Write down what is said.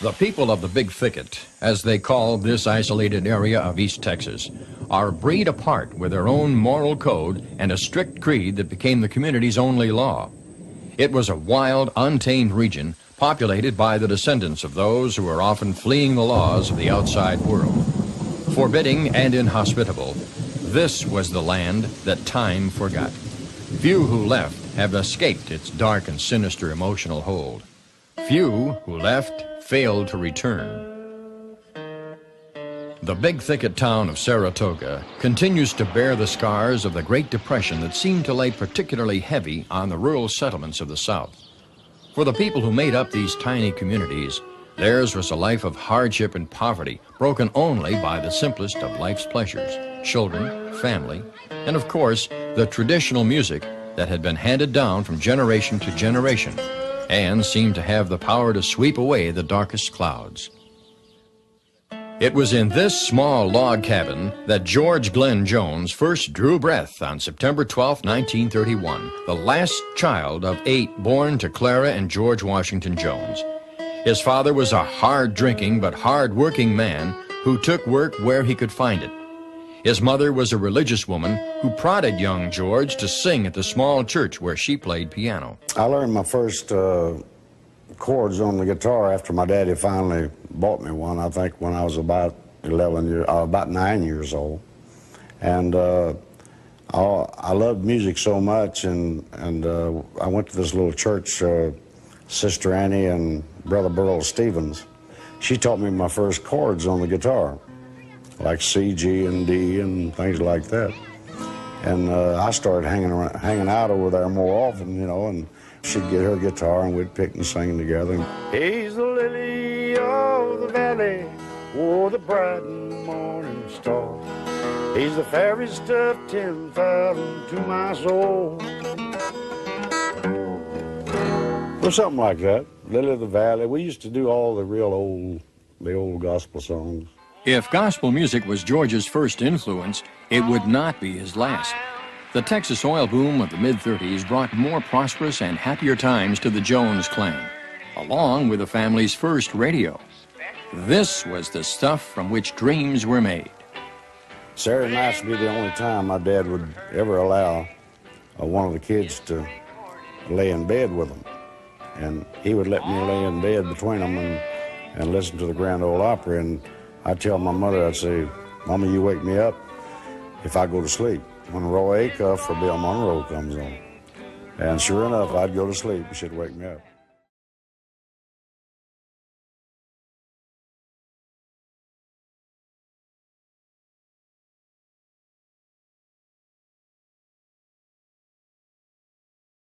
The people of the Big Thicket, as they call this isolated area of East Texas, are a breed apart with their own moral code and a strict creed that became the community's only law. It was a wild, untamed region populated by the descendants of those who were often fleeing the laws of the outside world. Forbidding and inhospitable, this was the land that time forgot. Few who left have escaped its dark and sinister emotional hold. Few who left failed to return. The Big Thicket town of Saratoga continues to bear the scars of the Great Depression that seemed to lay particularly heavy on the rural settlements of the South. For the people who made up these tiny communities, theirs was a life of hardship and poverty, broken only by the simplest of life's pleasures: children, family, and of course, the traditional music that had been handed down from generation to generation and seemed to have the power to sweep away the darkest clouds. It was in this small log cabin that George Glenn Jones first drew breath on September 12, 1931, the last child of 8 born to Clara and George Washington Jones. His father was a hard-drinking but hard-working man who took work where he could find it. His mother was a religious woman who prodded young George to sing at the small church where she played piano. I learned my first chords on the guitar after my daddy finally bought me one, I think when I was about 9 years old. And I loved music so much, and I went to this little church, Sister Annie and Brother Burl Stevens. She taught me my first chords on the guitar, like C, G, and D, and things like that. And I started hanging out over there more often, you know, and she'd get her guitar and we'd pick and sing together. He's the lily of the valley, oh, the bright morning star. He's the fairest of 10,000 to my soul. Or something like that. Lily of the Valley. We used to do all the old gospel songs. If gospel music was George's first influence, it would not be his last. The Texas oil boom of the mid-30s brought more prosperous and happier times to the Jones clan, along with the family's first radio. This was the stuff from which dreams were made. Saturday nights would be the only time my dad would ever allow one of the kids to lay in bed with them. And he would let me lay in bed between them and listen to the Grand Ole Opry. And I'd tell my mother, I'd say, "Mama, you wake me up if I go to sleep when Roy Acuff or Bill Monroe comes on." And sure enough, I'd go to sleep and she'd wake me up.